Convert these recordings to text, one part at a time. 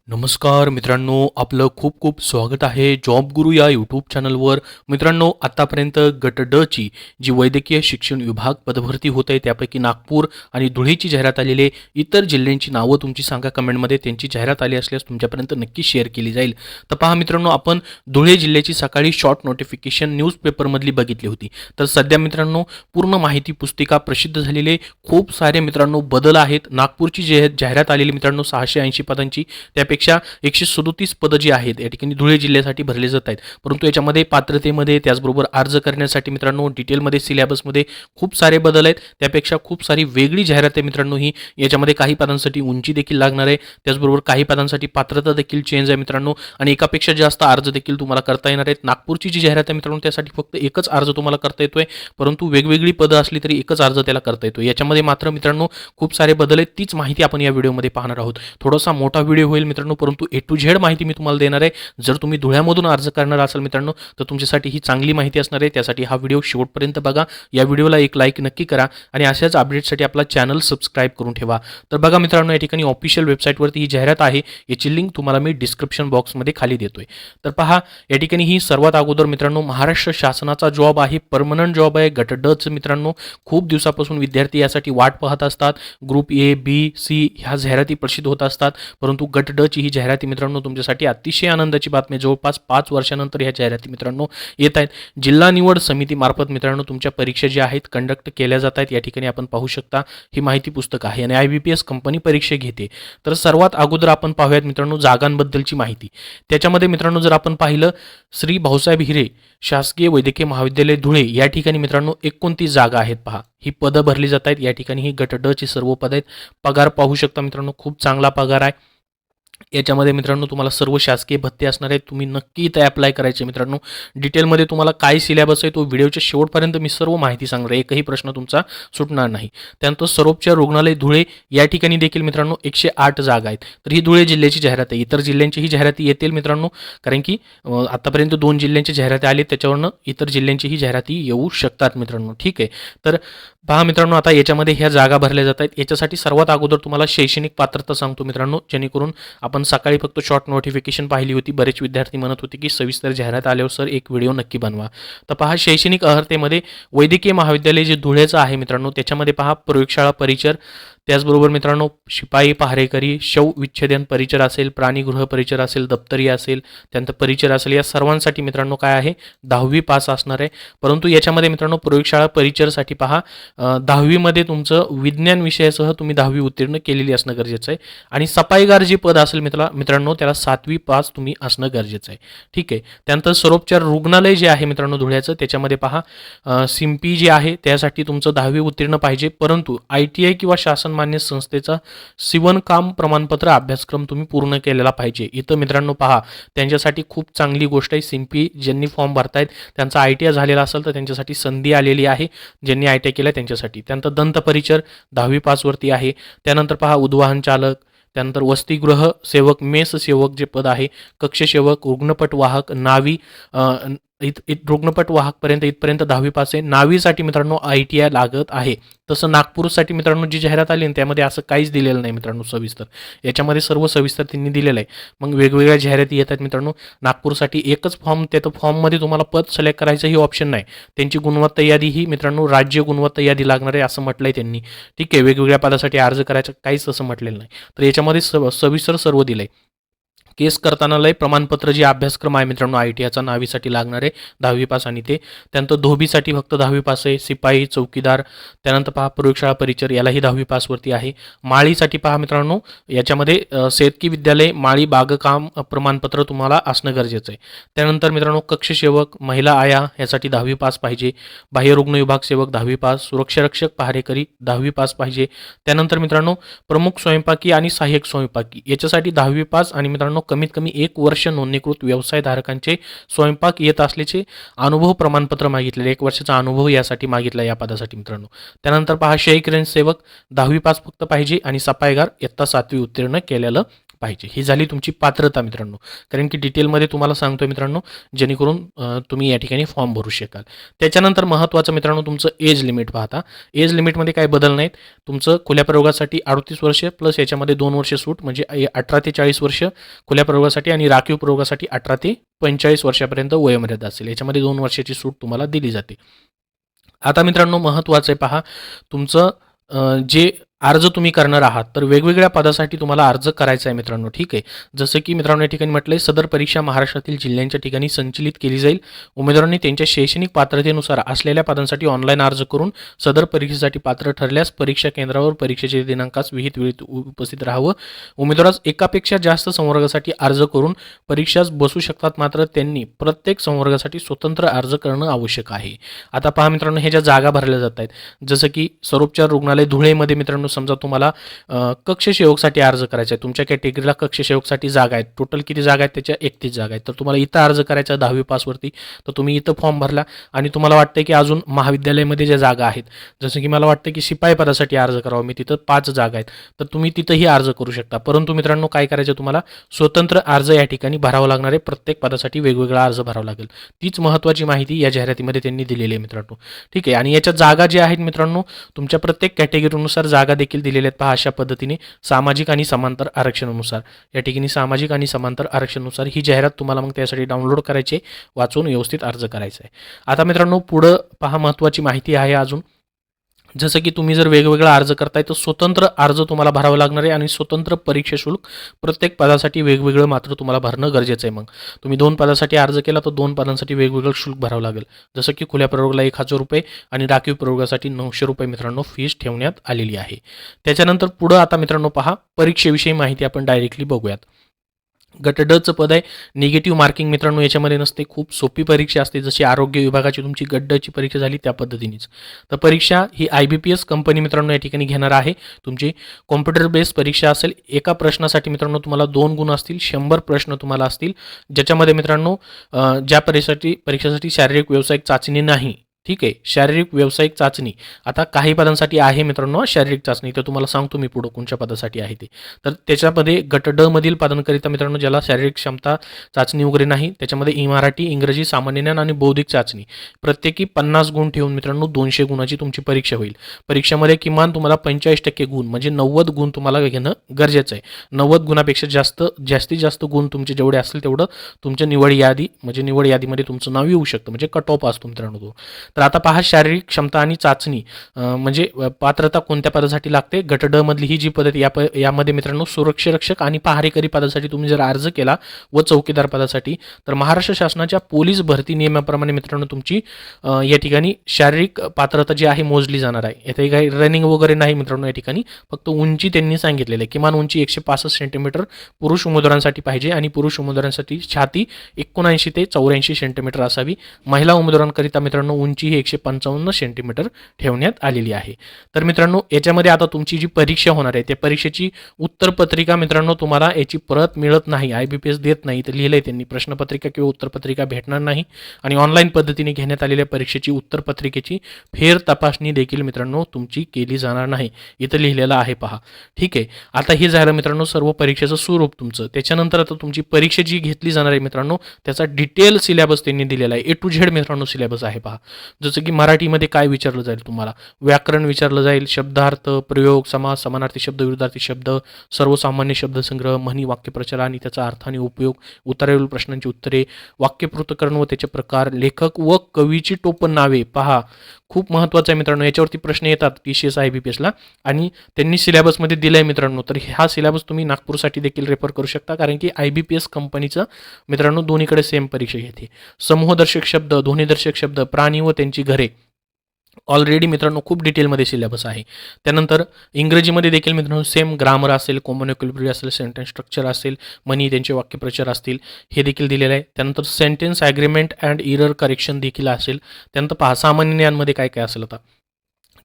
नमस्कार मित्रांनो, आपलं खूप खूप स्वागत आहे जॉब गुरु या यूट्यूब चॅनलवर. मित्रांनो, आत्तापर्यंत गट ड ची जी वैद्यकीय शिक्षण विभाग पदभरती होत आहे त्यापैकी नागपूर आणि धुळेची जाहिरात आलेली आहे. इतर जिल्ह्यांची नावं तुमची सांगा कमेंटमध्ये, त्यांची जाहिरात आली असल्यास तुमच्यापर्यंत नक्की शेअर केली जाईल. तर पहा मित्रांनो, आपण धुळे जिल्ह्याची सकाळी शॉर्ट नोटिफिकेशन न्यूजपेपरमधली बघितली होती. तर सध्या मित्रांनो पूर्ण माहिती पुस्तिका प्रसिद्ध झालेली आहे. खूप सारे मित्रांनो बदल आहेत. नागपूरची जाहिरात आलेली मित्रांनो 680 पदांची, त्यापेक्षा 137 पदं जी आहेत या ठिकाणी धुळे जिल्ह्यासाठी भरले जात आहेत. परंतु याच्यामध्ये पात्रतेमध्ये त्याचबरोबर अर्ज करण्यासाठी मित्रांनो डिटेलमध्ये सिलेबसमध्ये खूप सारे बदल आहेत. त्यापेक्षा खूप सारी वेगळी जाहिरात आहे मित्रांनो ही. याच्यामध्ये काही पदांसाठी उंची देखील लागणार आहे, त्याचबरोबर काही पदांसाठी पात्रता देखील चेंज आहे मित्रांनो, आणि एकापेक्षा जास्त अर्ज देखील तुम्हाला करता येणार आहेत. नागपूरची जी जाहिरात आहे मित्रांनो त्यासाठी फक्त एकच अर्ज तुम्हाला करता येतोय, परंतु वेगवेगळी पदं असली तरी एकच अर्ज त्याला करता येतो. याच्यामध्ये मात्र मित्रांनो खूप सारे बदल आहेत. तीच माहिती आपण या व्हिडिओमध्ये पाहणार आहोत. थोडासा मोठा व्हिडिओ होईल मित्रांनो, परंतु ए टू झेड माहिती मी तुम्हाला देणार आहे. जर तुम्ही धुळ्यामधून अर्ज करणार असाल मित्रांनो तर तुमच्यासाठी ही चांगली माहिती असणार आहे. त्यासाठी हा व्हिडिओ शेवटपर्यंत बघा. या व्हिडिओला एक लाईक नक्की करा आणि अशाच अपडेटसाठी आपला चॅनल सबस्क्राईब करून ठेवा. तर बघा मित्रांनो, या ठिकाणी ऑफिशियल वेबसाईटवरती ही जाहिरात आहे. याची लिंक तुम्हाला मी डिस्क्रिप्शन बॉक्समध्ये खाली देतोय. तर पहा, या ठिकाणी ही सर्वात अगोदर मित्रांनो महाराष्ट्र शासनाचा जॉब आहे, परमनंट जॉब आहे. गट ड च मित्रांनो खूप दिवसापासून विद्यार्थी यासाठी वाट पाहत असतात. ग्रुप ए बी सी ह्या जाहिराती प्रसिद्ध होत असतात, परंतु गट ड ची ही जाहिराती मित्रांनो तुमच्यासाठी अतिशय आनंदाची बातमी. जवळपास 5 वर्षानंतर ह्या जाहिराती मित्रांनो येत आहेत. जिल्हा निवड समिती मार्फत मित्रांनो तुमच्या परीक्षा ज्या आहेत कंडक्ट केल्या जात आहेत. या ठिकाणी आपण पाहू शकता ही माहिती पुस्तक आहे आणि IBPS कंपनी परीक्षा घेते. तर सर्वात अगोदर आपण पाहूयात मित्रांनो जागांबद्दलची माहिती. त्याच्यामध्ये मित्रांनो जर आपण पाहिलं, श्री भाऊसाहेब हिरे शासकीय वैद्यकीय महाविद्यालय धुळे या ठिकाणी मित्रांनो 29 जागा आहेत. पहा, ही पदं भरली जात आहेत. या ठिकाणी ही गट ड ची सर्व पदं आहेत. पगार पाहू शकता मित्रांनो, खूप चांगला पगार आहे. याच्यामध्ये मित्रांनो तुम्हाला सर्व शासकीय भत्ते असणार आहेत. तुम्ही नक्की इथे अप्लाय करायचे मित्रांनो. डिटेलमध्ये तुम्हाला काय सिलेबस आहे तो व्हिडिओच्या शेवटपर्यंत मी सर्व माहिती सांगणार आहे. एकही प्रश्न तुमचा सुटणार नाही. त्यानंतर सर्वोपचार रुग्णालय धुळे या ठिकाणी देखील मित्रांनो 108 जागा आहेत. तर ही धुळे जिल्ह्याची जाहिरात आहे. इतर जिल्ह्यांचीही जाहिराती येतील मित्रांनो, कारण की आतापर्यंत 2 जिल्ह्यांची जाहिराती आली, त्याच्यावरनं इतर जिल्ह्यांचीही जाहिराती येऊ शकतात मित्रांनो. ठीक आहे. तर पहा मित्रांनो, आता याच्यामध्ये ह्या जागा भरल्या जात आहेत. याच्यासाठी सर्वात अगोदर तुम्हाला शैक्षणिक पात्रता सांगतो मित्रांनो, जेणेकरून आपण सकाळी फक्त शॉर्ट नोटिफिकेशन पाहिली होती. बरेच विद्यार्थी म्हणत होते की सविस्तर जाहिरात आल्यावर सर एक व्हिडिओ नक्की बनवा. तर पहा, शैक्षणिक अर्हतेमध्ये वैद्यकीय महाविद्यालय जे धुळेचं आहे मित्रांनो त्याच्यामध्ये पहा प्रयोगशाळा परिचर, त्याचबरोबर मित्रांनो शिपाई पहारेकरी, शवविच्छेदन परिचर असेल, प्राणीगृह परिचर असेल, दप्तरी असेल, त्यानंतर परिचर असेल, या सर्वांसाठी मित्रांनो काय आहे 10वी पास असणार आहे. परंतु याच्यामध्ये मित्रांनो प्रयोगशाळा परिचरसाठी पहा 10वीमध्ये तुमचं विज्ञान विषयासह तुम्ही 10वी उत्तीर्ण केलेली असणं गरजेचं आहे. आणि सफाईगार जे पद असेल मित्रांनो त्याला 7वी पास तुम्ही असणं गरजेचं आहे. ठीक आहे. त्यानंतर सर्वोपचार रुग्णालय जे आहे मित्रांनो धुळ्याचं त्याच्यामध्ये पहा सिम्पी जे आहे त्यासाठी तुमचं 10वी उत्तीर्ण पाहिजे, परंतु ITI किंवा शासन मान्य संस्थेचा शिवणकाम प्रमाणपत्र अभ्यासक्रम तुम्ही पूर्ण केलेला पाहिजे. इथं मित्रांनो पहा त्यांच्यासाठी खूप चांगली गोष्ट आहे. सिम्पी ज्यांनी फॉर्म भरतायत त्यांचा ITI झालेला असेल तर त्यांच्यासाठी संधी आलेली आहे, ज्यांनी ITI केलं त्यांच्यासाठी. त्यानंतर दंत परिचर 10वी पासवरती आहे. त्यानंतर पहा उद्वाहन चालक, त्यानंतर वसतिगृह सेवक, मेस सेवक जे पद आहे, कक्ष सेवक, रुग्णपट वाहक, नावी रुग्णपट वाहकपर्यंत इथपर्यंत 10वी पास आहे. नावीसाठी मित्रांनो ITI लागत आहे. तसं नागपूरसाठी मित्रांनो जी जाहिरात आली त्यामध्ये असं काहीच दिलेलं नाही मित्रांनो सविस्तर. याच्यामध्ये सर्व सविस्तर त्यांनी दिलेलं आहे. मग वेगवेगळ्या जाहिराती येतात मित्रांनो. नागपूरसाठी एकच फॉर्म, त्या फॉर्ममध्ये तुम्हाला पद सिलेक्ट करायचं ही ऑप्शन नाही. त्यांची गुणवत्ता यादी ही मित्रांनो राज्य गुणवत्ता यादी लागणार आहे असं म्हटलंय त्यांनी. ठीक आहे. वेगवेगळ्या पदासाठी अर्ज करायचं काहीच असं म्हटलेलं नाही. तर याच्यामध्ये सविस्तर सर्व दिलंय. केस करताना लय प्रमाणपत्र जे अभ्यासक्रम आहे मित्रांनो ITIचा नावीसाठी लागणार आहे 10वी पास, आणि ते त्यानंतर धोबीसाठी फक्त 10वी पास आहे. सिपाई चौकीदार, त्यानंतर पहा प्रयोगशाळा परिचर यालाही 10वी पासवरती आहे. माळीसाठी पहा मित्रांनो याच्यामध्ये शेतकी विद्यालय माळी बागकाम प्रमाणपत्र तुम्हाला असणं गरजेचं आहे. त्यानंतर मित्रांनो कक्ष सेवक महिला आया यासाठी 10वी पास पाहिजे. बाह्य रुग्ण विभाग सेवक 10वी पास. सुरक्षारक्षक पहारेकरी 10वी पास पाहिजे. त्यानंतर मित्रांनो प्रमुख स्वयंपाकी आणि सहाय्यक स्वयंपाकी याच्यासाठी 10वी पास, आणि मित्रांनो कमीत कमी 1 वर्ष नोंदणीकृत व्यवसायधारकांचे स्वयंपाक येत असल्याचे अनुभव प्रमाणपत्र मागितलेले, 1 वर्षाचा अनुभव यासाठी मागितला या पदासाठी मित्रांनो. त्यानंतर पहा शयिक सेवक 10वी पास फक्त पाहिजे आणि सफाईगार इयत्ता 7वी उत्तीर्ण केलेलं पाहिजे. ही झाली तुमची पात्रता मित्रांनो, कारण की डिटेलमध्ये तुम्हाला सांगतोय मित्रांनो, जेणेकरून तुम्ही या ठिकाणी फॉर्म भरू शकाल. त्याच्यानंतर महत्त्वाचं मित्रांनो तुमचं एज लिमिट पाहता. एज लिमिटमध्ये काही बदल नाहीत. तुमचं खुल्या प्रयोगासाठी 38 वर्ष प्लस याच्यामध्ये 2 वर्ष सूट, म्हणजे 18 ते 40 वर्ष खुल्या प्रयोगासाठी आणि राखीव प्रयोगासाठी 18 ते 45 वर्षापर्यंत वयोमर्यादा असेल. याच्यामध्ये 2 वर्षाची सूट तुम्हाला दिली जाते. आता मित्रांनो महत्त्वाचं आहे पहा, तुमचं जे अर्ज तुम्ही करणार आहात, तर वेगवेगळ्या पदासाठी तुम्हाला अर्ज करायचा आहे मित्रांनो. ठीक आहे. जसं की मित्रांनो या ठिकाणी म्हटलंय, सदर परीक्षा महाराष्ट्रातील जिल्ह्यांच्या ठिकाणी संचलित केली जाईल. उमेदवारांनी त्यांच्या शैक्षणिक पात्रतेनुसार असलेल्या पदांसाठी ऑनलाईन अर्ज करून सदर परीक्षेसाठी पात्र ठरल्यास परीक्षा केंद्रावर परीक्षेच्या दिनांकास विहित वेळेत उपस्थित राहावं. उमेदवारास एकापेक्षा जास्त संवर्गासाठी अर्ज करून परीक्षास बसू शकतात, मात्र त्यांनी प्रत्येक संवर्गासाठी स्वतंत्र अर्ज करणं आवश्यक आहे. आता पहा मित्रांनो, हे ज्या जागा भरल्या जात आहेत, जसं की सर्वोपचार रुग्णालय धुळेमध्ये मित्रांनो, समजा तुम्हाला कक्षसेवकसाठी अर्ज करायचा आहे, तुमच्या कॅटेगरीला कक्षसेवकसाठी जागा आहेत, टोटल किती जागा आहेत, त्याच्या 31 जागा आहेत. तर तुम्हाला इथं अर्ज करायचा 10वी पासवरती, तर तुम्ही इथं फॉर्म भरला आणि तुम्हाला वाटतं की अजून महाविद्यालयामध्ये ज्या जागा आहेत, जसं की मला वाटतं की शिपाई पदासाठी अर्ज करावा, मी तिथं 5 जागा आहेत, तर तुम्ही तिथंही अर्ज करू शकता. परंतु मित्रांनो काय करायचं, तुम्हाला स्वतंत्र अर्ज या ठिकाणी भरावा लागणार आहे. प्रत्येक पदासाठी वेगवेगळा अर्ज भरावा लागेल. तीच महत्त्वाची माहिती या जाहिरातीमध्ये त्यांनी दिलेली आहे मित्रांनो. ठीक आहे. आणि याच्या जागा ज्या आहेत मित्रांनो, तुमच्या प्रत्येक कॅटेगरीनुसार जागा देखील दिलेले आहेत. पहा अशा पद्धतीने सामाजिक आणि समांतर आरक्षणानुसार या ठिकाणी सामाजिक आणि समांतर आरक्षणानुसार ही जाहिरात तुम्हाला मग त्यासाठी डाउनलोड करायची, वाचून व्यवस्थित अर्ज करायचा आहे. आता मित्रांनो पुढं पहा, महत्त्वाची माहिती आहे अजून, जसं की तुम्ही जर वेगवेगळा अर्ज करताय तर स्वतंत्र अर्ज तुम्हाला भरावा लागणार आहे आणि स्वतंत्र परीक्षा शुल्क प्रत्येक पदासाठी वेगवेगळं मात्र तुम्हाला भरणं गरजेचं आहे. मग तुम्ही 2 पदासाठी अर्ज केला तर 2 पदांसाठी वेगवेगळं शुल्क भरावं लागेल. जसं की खुल्या प्रयोगाला 1000 रुपये आणि राखीव प्रयोगासाठी 900 रुपये मित्रांनो फीस ठेवण्यात आलेली आहे. त्याच्यानंतर पुढं आता मित्रांनो पहा, परीक्षेविषयी माहिती आपण डायरेक्टली बघूयात. गट ड चं पद आहे निगेटिव्ह मार्किंग मित्रांनो, याच्यामध्ये नसते. खूप सोपी परीक्षा असते, जशी आरोग्य विभागाची तुमची गट ड ची परीक्षा झाली त्या पद्धतीनेच. तर परीक्षा ही IBPS कंपनी मित्रांनो या ठिकाणी घेणार आहे. तुमची कॉम्प्युटर बेस्ड परीक्षा असेल. एका प्रश्नासाठी मित्रांनो तुम्हाला 2 गुण असतील. 100 प्रश्न तुम्हाला असतील, ज्याच्यामध्ये मित्रांनो ज्या परीक्षेसाठी शारीरिक व्यावसायिक चाचणी नाही. ठीक आहे, शारीरिक व्यावसायिक चाचणी. आता काही पदांसाठी आहे मित्रांनो शारीरिक चाचणी, तर तुम्हाला सांगतो मी पुढं कोणत्या पदासाठी आहे ते. तर त्याच्यामध्ये गट ड मधील पदांकरिता मित्रांनो ज्याला शारीरिक क्षमता चाचणी वगैरे नाही, त्याच्यामध्ये मराठी, इंग्रजी, सामान्य ज्ञान आणि बौद्धिक चाचणी प्रत्येकी 50 गुण ठेवून मित्रांनो 200 गुणाची तुमची परीक्षा होईल. परीक्षेमध्ये किमान तुम्हाला 45% गुण म्हणजे 90 गुण तुम्हाला घेणं गरजेचं आहे. 90 गुणापेक्षा जास्तीत जास्त गुण तुमचे जेवढे असतील तेवढं तुमच्या निवड यादी म्हणजे निवड यादीमध्ये तुमचं नाव येऊ शकतं, म्हणजे कट ऑफ असतो मित्रांनो तो. तर आता पहा, शारीरिक क्षमता आणि चाचणी म्हणजे पात्रता कोणत्या पदासाठी लागते. गट ड मधली ही जी पद्धत यामध्ये मित्रांनो सुरक्षारक्षक आणि पहारेकरी पदासाठी तुम्ही जर अर्ज केला व चौकीदार पदासाठी, तर महाराष्ट्र शासनाच्या पोलीस भरती नियमाप्रमाणे मित्रांनो तुमची या ठिकाणी शारीरिक पात्रता जी आहे मोजली जाणार आहे. येथे काही रनिंग वगैरे नाही मित्रांनो, या ठिकाणी फक्त उंची त्यांनी सांगितलेली आहे. किमान उंची 165 सेंटीमीटर पुरुष उमेदवारांसाठी पाहिजे आणि पुरुष उमेदवारांसाठी छाती 79 ते 84 सेंटीमीटर असावी. महिला उमेदवारांकरिता मित्रांनो उंची ही 155 सेंटीमीटर ठेवण्यात आलेली आहे. तर मित्रांनो याच्यामध्ये आता तुमची जी परीक्षा होणार आहे त्या परीक्षेची उत्तरपत्रिका मित्रांनो तुम्हाला याची परत मिळत नाही, IBPS देत नाही. तर लिहिलंय त्यांनी, प्रश्नपत्रिका किंवा उत्तरपत्रिका भेटणार नाही आणि ऑनलाईन पद्धतीने घेण्यात आलेल्या परीक्षेची उत्तरपत्रिकेची फेर तपासणी देखील मित्रांनो तुमची केली जाणार नाही, इथं लिहिलेलं आहे पहा. ठीक आहे. आता हे झालं मित्रांनो सर्व परीक्षेचं स्वरूप तुमचं. त्याच्यानंतर आता तुमची परीक्षा जी घेतली जाणार आहे मित्रांनो त्याचा डिटेल सिलेबस त्यांनी दिलेला आहे. A to Z मित्रांनो सिलेबस आहे पहा. जसं की मराठीमध्ये काय विचारलं जाईल, तुम्हाला व्याकरण विचारलं जाईल, शब्दार्थ, प्रयोग, समास, समानार्थी शब्द, विरुद्धार्थी शब्द, सर्वसामान्य शब्दसंग्रह, म्हणी, वाक्यप्रचार आणि त्याचा अर्थ आणि उपयोग, उत्तरावरील प्रश्नांची उत्तरे, वाक्यपृथक्करण व त्याचे प्रकार, लेखक व कवीची टोपण नावे. पहा खूप महत्त्वाचं आहे मित्रांनो, याच्यावरती प्रश्न येतात TCS IBPSला आणि त्यांनी सिलेबसमध्ये दिलं आहे मित्रांनो. तर हा सिलेबस तुम्ही नागपूरसाठी देखील रेफर करू शकता, कारण की IBPS कंपनीचं मित्रांनो दोन्हीकडे सेम परीक्षा घेते. समूहदर्शक शब्द, ध्वनिदर्शक शब्द, प्राणी व त्यांची घरे ऑलरेडी मित्रांनो खूप डिटेलमध्ये सिलेबस आहे. त्यानंतर इंग्रजीमध्ये देखील मित्रांनो सेम ग्रामर असेल, कॉमन व्होकॅब्युलरी असेल, सेंटेन्स स्ट्रक्चर असेल, म्हणी, त्यांचे वाक्यप्रचार असतील, हे देखील दिलेलं आहे. त्यानंतर sentence agreement and error correction देखील असेल. त्यानंतर पहा सामान्य ज्ञानमध्ये काय काय असेल. आता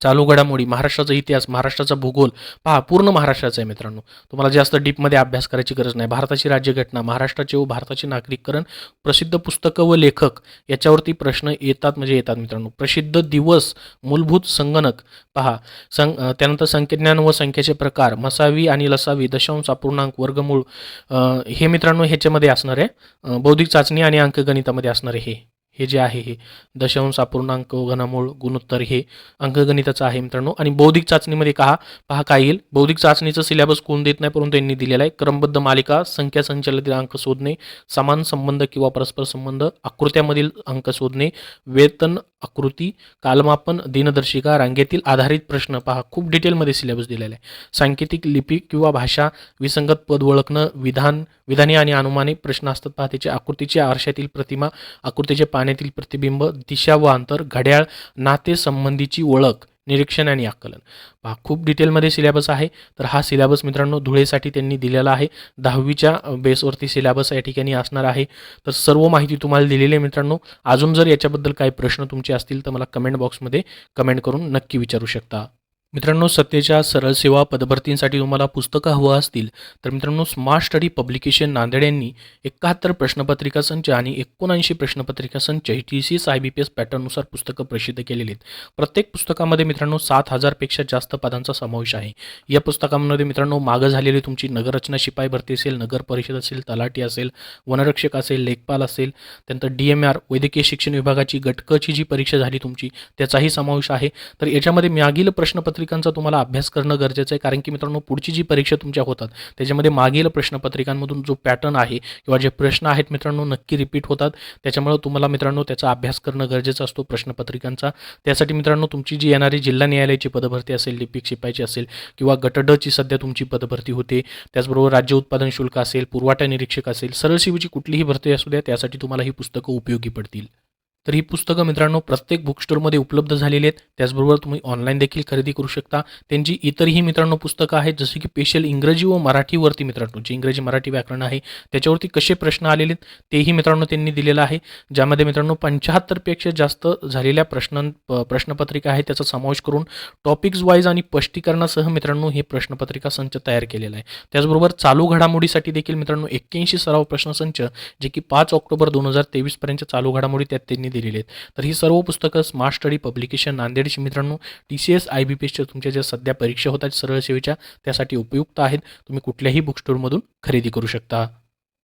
चालू घडामोडी, महाराष्ट्राचा इतिहास, महाराष्ट्राचा भूगोल पहा पूर्ण महाराष्ट्राचा आहे मित्रांनो. तुम्हाला जास्त डीपमध्ये अभ्यास करायची गरज नाही. भारताची राज्यघटना, महाराष्ट्राचे व भारताचे नागरिककरण, प्रसिद्ध पुस्तकं व लेखक याच्यावरती प्रश्न येतात म्हणजे येतात मित्रांनो. प्रसिद्ध दिवस, मूलभूत संगणक पहा, त्यानंतर संख्याज्ञान व संख्येचे प्रकार, मसावी आणि लसावी, दशांश, अपूर्णांक, वर्गमूळ, हे मित्रांनो ह्याच्यामध्ये असणार आहे. बौद्धिक चाचणी आणि अंकगणितामध्ये असणार आहे हे जे आहे हे दशांश, अपूर्णांक, घनमूळ, गुणोत्तर हे अंकगणिताचं आहे मित्रांनो. आणि बौद्धिक चाचणीमध्ये पहा काय येईल. बौद्धिक चाचणीचं सिलेबस कोण देत नाही परंतु यांनी दिलेला आहे. क्रमबद्ध मालिका, संख्या संचलित अंक शोधणे, समान संबंध किंवा परस्पर संबंध, आकृत्यामधील अंक शोधणे, वेतन आकृती, कालमापन, दिनदर्शिका, रांगेतील आधारित प्रश्न पहा खूप डिटेलमध्ये सिलेबस दिलेला आहे. सांकेतिक लिपी किंवा भाषा, विसंगत पद ओळखणं, विधाने आणि अनुमाने प्रश्न असतात पहा त्याचे. आकृतीच्या आरशातील प्रतिमा, आकृतीचे पाण्यातील प्रतिबिंब, दिशा व अंतर, घड्याळ, नाते संबंधीची ओळख, निरीक्षण आणि आकलन पहा खूप डिटेलमध्ये सिलेबस आहे. तर हा सिलेबस मित्रांनो धुळेसाठी त्यांनी दिलेला आहे. 10वीच्या बेसवरती सिलेबस या ठिकाणी असणार आहे. तर सर्व माहिती तुम्हाला दिलेली आहे मित्रांनो. अजून जर याच्याबद्दल काही प्रश्न तुमचे असतील तर मला कमेंट बॉक्समध्ये कमेंट करून नक्की विचारू शकता. मित्रांनो, सध्याच्या सरळ सेवा पदभरतींसाठी तुम्हाला पुस्तकं हवं असतील तर मित्रांनो स्मार्ट स्टडी पब्लिकेशन नांदेड यांनी 71 प्रश्नपत्रिका संच आणि 79 प्रश्नपत्रिका संच TCS IBPS पॅटर्ननुसार पुस्तकं प्रसिद्ध केलेली आहेत. प्रत्येक पुस्तकामध्ये मित्रांनो 7,000पेक्षा जास्त पदांचा समावेश आहे. या पुस्तकांमध्ये मित्रांनो मागं झालेली तुमची नगररचना शिपाई भरती असेल, नगर परिषद असेल, तलाठी असेल, वनरक्षक असेल, लेखपाल असेल, त्यानंतर DMR वैद्यकीय शिक्षण विभागाची गटकची जी परीक्षा झाली तुमची त्याचाही समावेश आहे. तर याच्यामध्ये मागील प्रश्नपत्रिकांचा तुम्हाला अभ्यास करणं गरजेचं आहे. कारण की मित्रांनो पुढची जी परीक्षा तुमच्या होतात त्याच्यामध्ये मागील प्रश्नपत्रिकांमधून जो पॅटर्न आहे किंवा जे प्रश्न आहेत मित्रांनो नक्की रिपीट होतात. त्याच्यामुळे तुम्हाला मित्रांनो त्याचा अभ्यास करणं गरजेचं असतो प्रश्नपत्रिकांचा. त्यासाठी मित्रांनो तुमची जी येणारी जिल्हा न्यायालयाची पदभरती असेल, लिपिक शिपाईची असेल किंवा गट ड ची सध्या तुमची पदभरती होते, त्याचबरोबर राज्य उत्पादन शुल्क असेल, पुरवठा निरीक्षक असेल, सरळ सेवेची कुठलीही भरती असू द्या त्यासाठी तुम्हाला ही पुस्तकं उपयोगी पडतील. तर ही पुस्तकं मित्रांनो प्रत्येक बुक स्टोअरमध्ये उपलब्ध झालेली आहेत. त्याचबरोबर तुम्ही ऑनलाईन देखील खरेदी करू शकता. त्यांची इतरही मित्रांनो पुस्तकं आहेत जसे की स्पेशल इंग्रजी व मराठीवरती मित्रांनो जे इंग्रजी मराठी व्याकरण आहे त्याच्यावरती कसे प्रश्न आलेले आहेत तेही मित्रांनो त्यांनी दिलेलं आहे. ज्यामध्ये मित्रांनो 75पेक्षा जास्त झालेल्या प्रश्नपत्रिका आहेत त्याचा समावेश करून टॉपिक्स वाईज आणि स्पष्टीकरणासह मित्रांनो हे प्रश्नपत्रिका संच तयार केलेला आहे. त्याचबरोबर चालू घडामोडीसाठी देखील मित्रांनो 81 सराव प्रश्नसंच जे की 5 ऑक्टोबर 2023 पर्यंत चालू घडामोडी त्यात त्यांनी दिलेले आहेत. तर ही सर्व पुस्तकं स्मार्ट स्टडी पब्लिकेशन नांदेडची मित्रांनो TCS IBPSच्या तुमच्या ज्या सध्या परीक्षा होतात सरळ सेवेच्या त्यासाठी उपयुक्त आहेत. तुम्ही कुठल्याही बुक स्टोअरमधून खरेदी करू शकता.